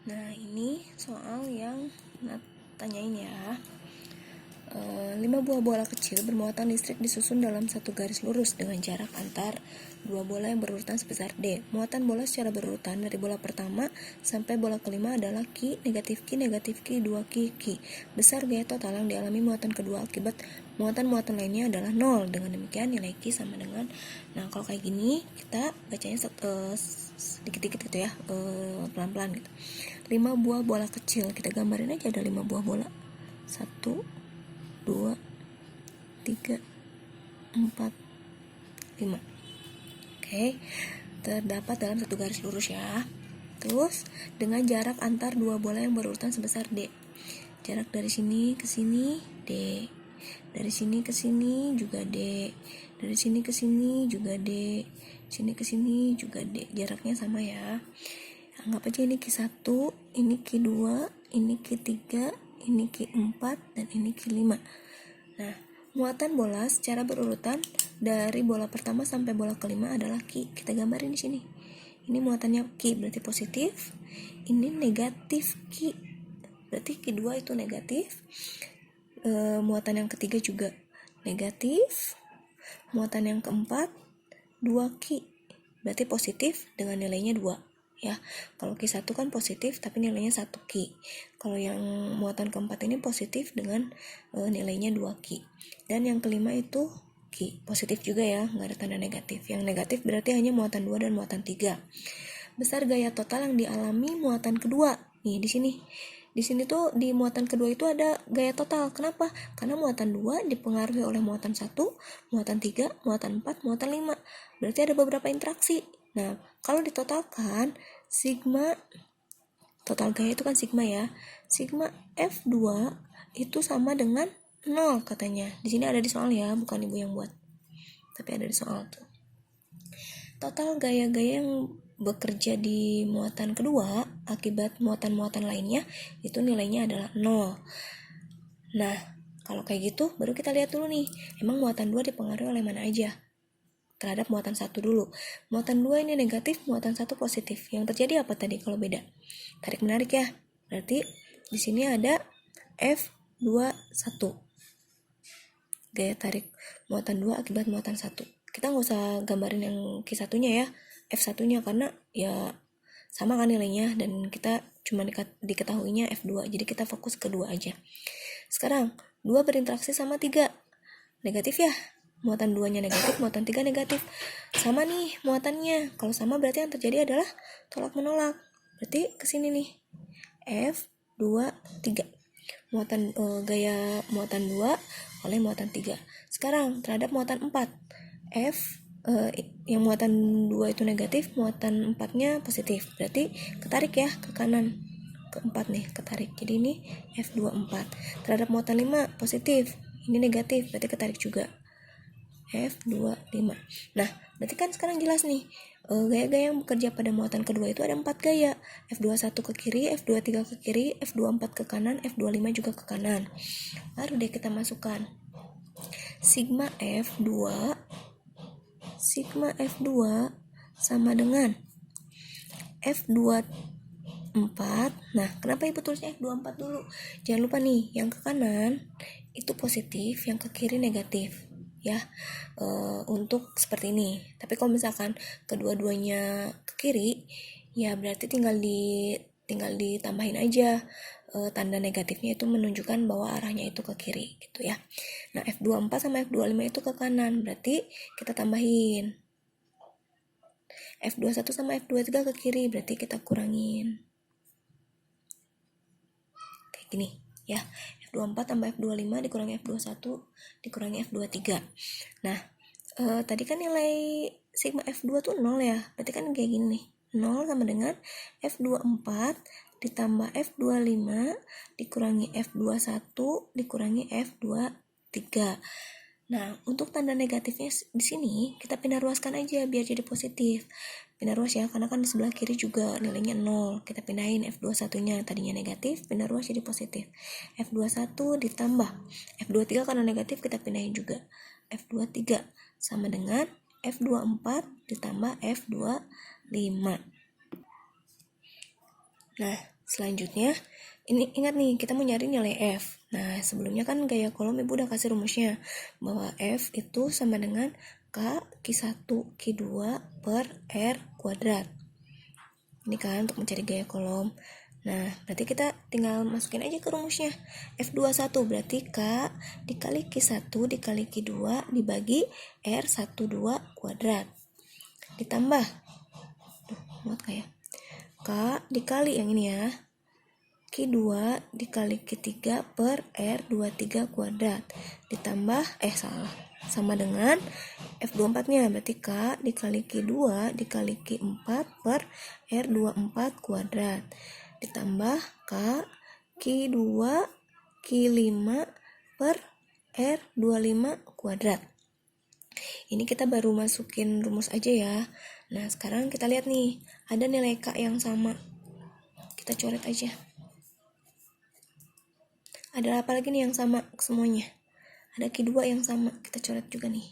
Nah, ini soal yang tanyain ya. 5 buah bola kecil bermuatan listrik disusun dalam satu garis lurus dengan jarak antar dua bola yang berurutan sebesar D. Muatan bola secara berurutan dari bola pertama sampai bola kelima adalah Q, negatif Q, negatif Q, 2Q, Q. Besar gaya total yang dialami muatan kedua akibat muatan-muatan lainnya adalah 0. Dengan demikian nilai Q sama dengan, nah kalau kayak gini kita bacanya sedikit-sedikit gitu ya, pelan-pelan gitu. 5 buah bola kecil, kita gambarin aja ada 5 buah bola. 1, 2, 3, 4, 5. Oke, terdapat dalam satu garis lurus ya. Terus dengan jarak antar dua bola yang berurutan sebesar D. Jarak dari sini ke sini D. Dari sini ke sini juga D. Dari sini ke sini juga D. Sini ke sini juga D. Jaraknya sama ya. Anggap aja ini Q1, ini Q2, ini Q3, ini Q4, dan ini Q5. Nah, muatan bola secara berurutan dari bola pertama sampai bola kelima adalah Q. Kita gambarin di sini. Ini muatannya Q berarti positif. Ini negatif Q. Berarti Q2 itu negatif. Muatan yang ketiga juga negatif. Muatan yang keempat 2Q. Berarti positif dengan nilainya 2. Ya, kalau Q1 kan positif tapi nilainya 1Q. Kalau yang muatan keempat ini positif dengan nilainya 2Q. Dan yang kelima itu Q, positif juga ya, nggak ada tanda negatif. Yang negatif berarti hanya muatan 2 dan muatan 3. Besar gaya total yang dialami muatan kedua. Nih di sini. Di sini tuh di muatan kedua itu ada gaya total. Kenapa? Karena muatan 2 dipengaruhi oleh muatan 1, muatan 3, muatan 4, muatan 5. Berarti ada beberapa interaksi. Nah, kalau ditotalkan, sigma total gaya itu kan sigma ya. Sigma F2 itu sama dengan 0 katanya. Di sini ada di soal ya, bukan ibu yang buat. Tapi ada di soal tuh. Total gaya-gaya yang bekerja di muatan kedua akibat muatan-muatan lainnya itu nilainya adalah 0. Nah, kalau kayak gitu baru kita lihat dulu nih, emang muatan 2 dipengaruhi oleh mana aja? Terhadap muatan 1 dulu. Muatan 2 ini negatif, muatan 1 positif. Yang terjadi apa tadi kalau beda? Tarik menarik ya. Berarti di sini ada F21. Gaya tarik muatan 2 akibat muatan 1. Kita nggak usah gambarin yang Q1-nya ya, F1-nya, karena ya sama kan nilainya dan kita cuma diketahuinya F2. Jadi kita fokus ke 2 aja. Sekarang 2 berinteraksi sama 3. Negatif ya. Muatan 2-nya negatif, muatan 3 negatif. Sama nih muatannya. Kalau sama berarti yang terjadi adalah tolak menolak. Berarti kesini nih. F2, 3. Muatan gaya muatan 2 oleh muatan 3. Sekarang terhadap muatan 4. Yang muatan 2 itu negatif, muatan 4-nya positif. Berarti ketarik ya ke kanan. Ke 4 nih, ketarik. Jadi ini F24. Terhadap muatan 5 positif. Ini negatif, berarti ketarik juga. F25. Nah, berarti kan sekarang jelas nih, gaya-gaya yang bekerja pada muatan kedua itu ada 4 gaya. F21 ke kiri, F23 ke kiri, F24 ke kanan, F25 juga ke kanan. Baru deh kita masukkan sigma F2 sama dengan F24. Nah, kenapa ibu tulisnya F24 dulu? Jangan lupa nih, yang ke kanan itu positif, yang ke kiri negatif ya, untuk seperti ini. Tapi kalau misalkan kedua-duanya ke kiri ya berarti tinggal ditambahin aja tanda negatifnya, itu menunjukkan bahwa arahnya itu ke kiri gitu ya. Nah, F24 sama F25 itu ke kanan, berarti kita tambahin. F21 sama F23 ke kiri, berarti kita kurangin kayak gini ya. F24 tambah F25 dikurangi F21 dikurangi F23. Nah, tadi kan nilai sigma F2 tuh 0 ya, berarti kan kayak gini nih, 0 sama dengan F24 ditambah F25 dikurangi F21 dikurangi F23. Nah, untuk tanda negatifnya di sini kita pindah ruaskan aja biar jadi positif. Pindah ruas ya, karena kan di sebelah kiri juga nilainya 0. Kita pindahin F21-nya, tadinya negatif, pindah ruas jadi positif. F21 ditambah F23 karena negatif, kita pindahin juga. F23 sama dengan F24 ditambah F25. Nah, Selanjutnya, ini ingat nih, kita mau nyari nilai F. Nah, sebelumnya kan gaya kolom Ibu udah kasih rumusnya, bahwa F itu sama dengan K Q1 Q2 per R kuadrat. Ini kan untuk mencari gaya kolom. Nah, berarti kita tinggal masukin aja ke rumusnya. F21 berarti K dikali Q1 dikali Q2 dibagi R12 kuadrat. Ditambah, muat kayak K dikali yang ini ya, Q2 dikali Q3 per R23 kuadrat. Ditambah, sama dengan F24 nya, berarti K dikali Q2 dikali Q4 per R24 kuadrat. Ditambah K Q2 Q5 per R25 kuadrat. Ini kita baru masukin rumus aja ya. Nah, sekarang kita lihat nih, ada nilai K yang sama. Kita coret aja. Ada apa lagi nih yang sama semuanya? Ada Q2 yang sama, kita coret juga nih.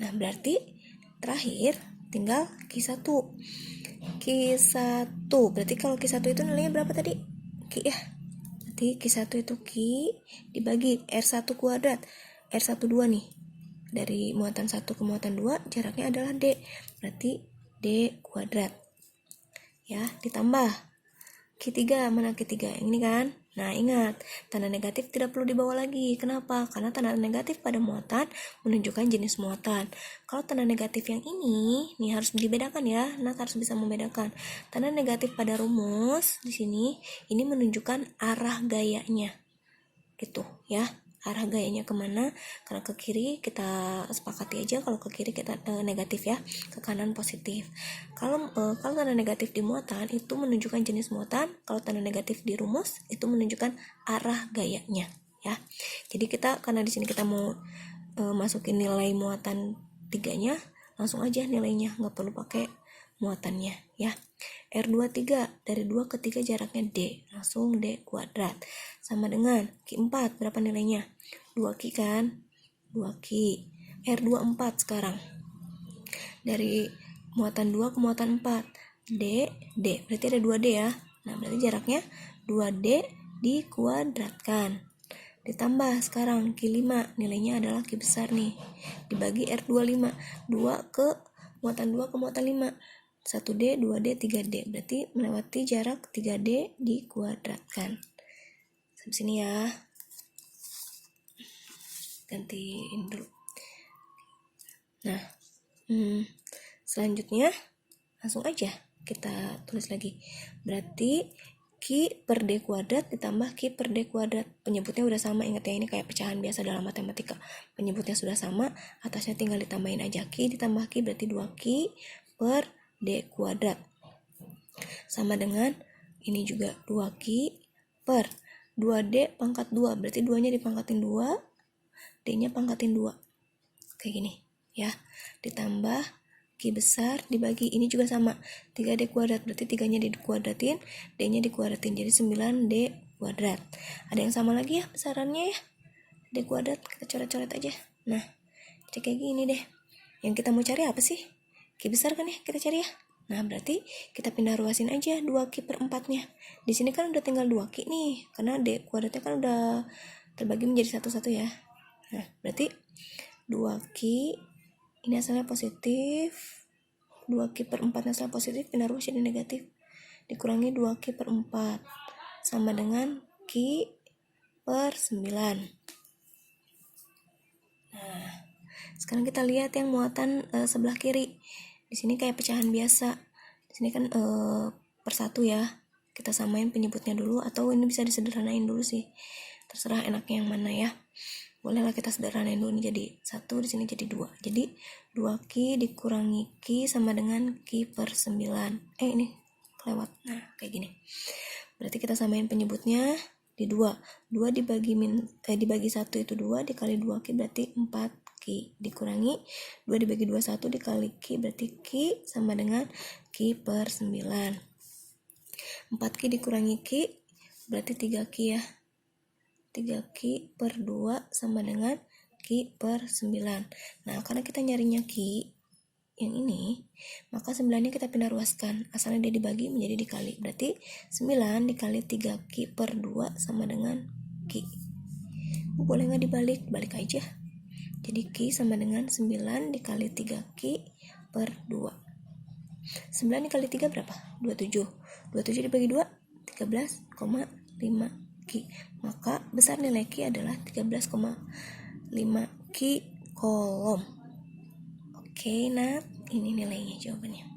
Nah, berarti terakhir tinggal Q1. Q1, berarti kalau Q1 itu nilainya berapa tadi? Q ya. Berarti Q1 itu Q dibagi R1 kuadrat. R12 nih. Dari muatan 1 ke muatan 2 jaraknya adalah D. Berarti D kuadrat. Ya, ditambah Q3, mana Q3? Yang ini kan? Nah, ingat, tanda negatif tidak perlu dibawa lagi. Kenapa? Karena tanda negatif pada muatan menunjukkan jenis muatan. Kalau tanda negatif yang ini harus dibedakan ya. Nat harus bisa membedakan. Tanda negatif pada rumus di sini ini menunjukkan arah gayanya. Gitu ya. Arah gayanya kemana? Karena ke kiri kita sepakati aja, kalau ke kiri kita negatif ya, ke kanan positif. Kalau tanda negatif di muatan itu menunjukkan jenis muatan, kalau tanda negatif di rumus itu menunjukkan arah gayanya ya. Jadi kita karena di sini kita mau masukin nilai muatan 3-nya, langsung aja nilainya, nggak perlu pakai muatannya ya. R23 dari 2 ke 3 jaraknya D, langsung D kuadrat sama dengan Q4 berapa nilainya? 2Q kan? 2Q. R24 sekarang dari muatan 2 ke muatan 4 D, berarti ada 2D ya. Nah, berarti jaraknya 2D dikuadratkan. Ditambah sekarang Q5, nilainya adalah Q besar nih, dibagi R25, 2 ke muatan 2 ke muatan 5, 1D, 2D, 3D, berarti melewati jarak 3D dikuadratkan. Sampai sini ya. Gantiin dulu. Nah, selanjutnya langsung aja kita tulis lagi. Berarti Q per D kuadrat ditambah Q per D kuadrat. Penyebutnya udah sama, ingat ya, ini kayak pecahan biasa dalam matematika. Penyebutnya sudah sama, atasnya tinggal ditambahin aja. Q ditambah Q berarti 2Q per D kuadrat. Sama dengan ini juga 2Q per 2D pangkat 2. Berarti 2-nya dipangkatin 2, D-nya pangkatin 2. Kayak gini ya. Ditambah Q besar dibagi, ini juga sama, 3D kuadrat, berarti 3-nya dikuadratin, D-nya dikuadratin, jadi 9D kuadrat. Ada yang sama lagi ya besarannya ya, D kuadrat, kita coret-coret aja. Nah, jadi kayak gini deh. Yang kita mau cari apa sih? Q besar kan ya, kita cari ya. Nah, berarti kita pindah ruasin aja 2Q per 4-nya. Di sini kan udah tinggal 2Q nih, karena D kuadratnya kan udah terbagi menjadi satu-satu ya. Nah, berarti 2Q ini asalnya positif, 2Q per 4 asalnya positif, pindah ruas jadi negatif, dikurangi 2Q per 4 sama dengan Q per 9. Nah, sekarang kita lihat yang muatan sebelah kiri. Di sini kayak pecahan biasa. Di sini kan per 1 ya. Kita samain penyebutnya dulu, atau ini bisa disederhanain dulu sih. Terserah enaknya yang mana ya. Bolehlah kita sederhanain dulu, ini jadi 1, di sini jadi 2. Jadi 2Q dikurangi Q sama dengan Q per 9. Ini kelewat. Nah, kayak gini. Berarti kita samain penyebutnya di 2. 2 dibagi 1 itu 2, dikali 2Q berarti 4Q. Dikurangi 2 dibagi 2, 1, dikali Q berarti Q sama dengan Q per 9. 4Q dikurangi Q berarti 3Q ya. 3Q per 2 sama dengan Q per 9. Nah, karena kita nyarinya Q, yang ini, maka 9-nya kita pindah ruaskan. Asalnya dia dibagi menjadi dikali. Berarti 9 dikali 3Q per 2 sama dengan Q. Boleh nggak dibalik? Balik aja. Jadi Q sama dengan 9 dikali 3Q per 2. 9 dikali 3 berapa? 27. 27 dibagi 2, 13,5 Q. Maka besar nilai Q adalah 13,5 Q kolom. Oke, nah ini nilainya, jawabannya.